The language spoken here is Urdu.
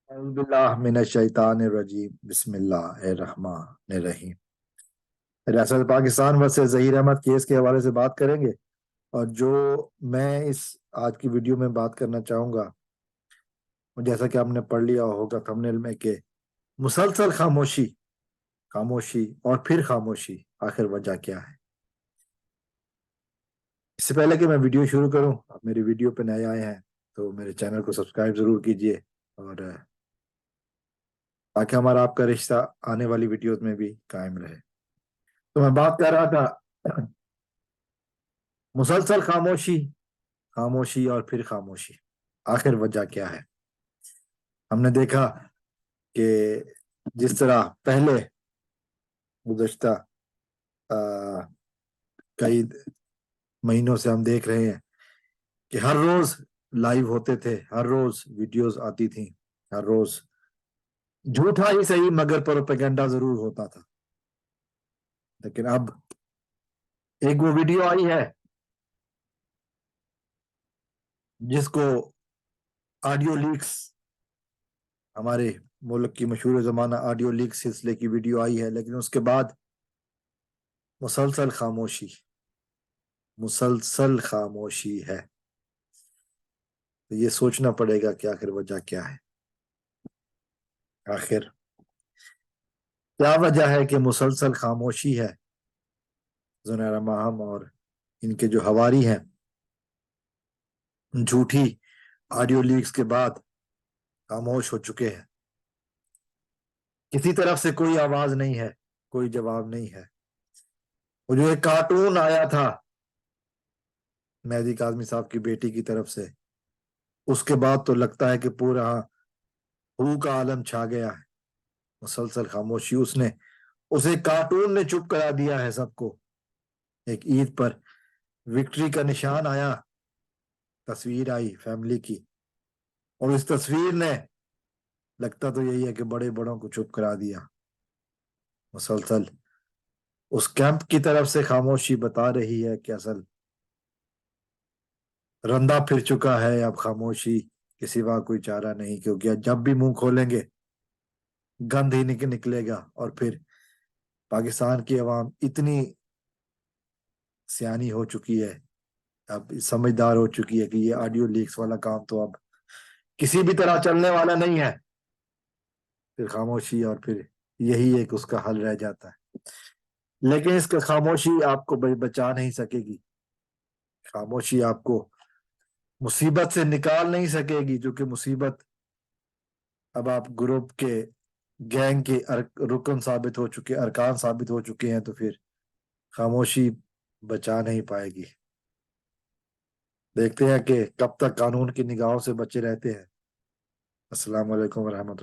اعوذ باللہ من الشیطان الرجیم بسم اللہ الرحمن الرحیم۔ ریاست پاکستان ورسز ظہیر احمد کیس کے حوالے سے بات کریں گے، اور جو میں اس آج کی ویڈیو میں بات کرنا چاہوں گا، جیسا کہ آپ نے پڑھ لیا ہوگا تھمبنیل میں، کہ مسلسل خاموشی، خاموشی اور پھر خاموشی، آخر وجہ کیا ہے؟ اس سے پہلے کہ میں ویڈیو شروع کروں، آپ میری ویڈیو پہ نئے آئے ہیں تو میرے چینل کو سبسکرائب ضرور کیجئے، اور تاکہ ہمارا آپ کا رشتہ آنے والی ویڈیوز میں بھی قائم رہے۔ تو میں بات کر رہا تھا مسلسل خاموشی، خاموشی اور پھر خاموشی، آخر وجہ کیا ہے؟ ہم نے دیکھا کہ جس طرح پہلے گزشتہ کئی مہینوں سے ہم دیکھ رہے ہیں کہ ہر روز لائیو ہوتے تھے، ہر روز ویڈیوز آتی تھیں، ہر روز جھوٹا ہی صحیح مگر پروپیگنڈا ضرور ہوتا تھا۔ لیکن اب ایک وہ ویڈیو آئی ہے جس کو آڈیو لیکس، ہمارے ملک کی مشہور زمانہ آڈیو لیک سلسلے کی ویڈیو آئی ہے، لیکن اس کے بعد مسلسل خاموشی، مسلسل خاموشی ہے۔ تو یہ سوچنا پڑے گا کہ آخر وجہ کیا ہے، آخر کیا وجہ ہے کہ مسلسل خاموشی ہے؟ زنیرہ ماہم اور ان کے جو حواری ہیں جھوٹی آڈیو لیکس کے بعد خاموش ہو چکے ہیں، کسی طرف سے کوئی آواز نہیں ہے، کوئی جواب نہیں ہے۔ وہ جو ایک کارٹون آیا تھا مہدی کاظمی صاحب کی بیٹی کی طرف سے، اس کے بعد تو لگتا ہے کہ پورا ہو کا عالم چھا گیا ہے۔ مسلسل خاموشی، اسے کارٹون نے چپ کرا دیا ہے سب کو۔ ایک عید پر وکٹری کا نشان آیا، تصویر آئی فیملی کی، اور اس تصویر نے لگتا تو یہی ہے کہ بڑے بڑوں کو چپ کرا دیا۔ مسلسل اس کیمپ کی طرف سے خاموشی بتا رہی ہے کہ اصل رندہ پھر چکا ہے، اب خاموشی کے سوا کوئی چارہ نہیں، کیونکہ جب بھی منہ کھولیں گے گند ہی نکلے گا۔ اور پھر پاکستان کی عوام اتنی سیانی ہو چکی ہے، اب سمجھدار ہو چکی ہے کہ یہ آڈیو لیکس والا کام تو اب کسی بھی طرح چلنے والا نہیں ہے۔ پھر خاموشی، اور پھر یہی ایک اس کا حل رہ جاتا ہے۔ لیکن اس کا خاموشی آپ کو بچا نہیں سکے گی، خاموشی آپ کو مصیبت سے نکال نہیں سکے گی، جو کہ مصیبت اب آپ گروپ کے گینگ کے رکن ثابت ہو چکے، ارکان ثابت ہو چکے ہیں، تو پھر خاموشی بچا نہیں پائے گی۔ دیکھتے ہیں کہ کب تک قانون کی نگاہوں سے بچے رہتے ہیں۔ السلام علیکم ورحمۃ اللہ۔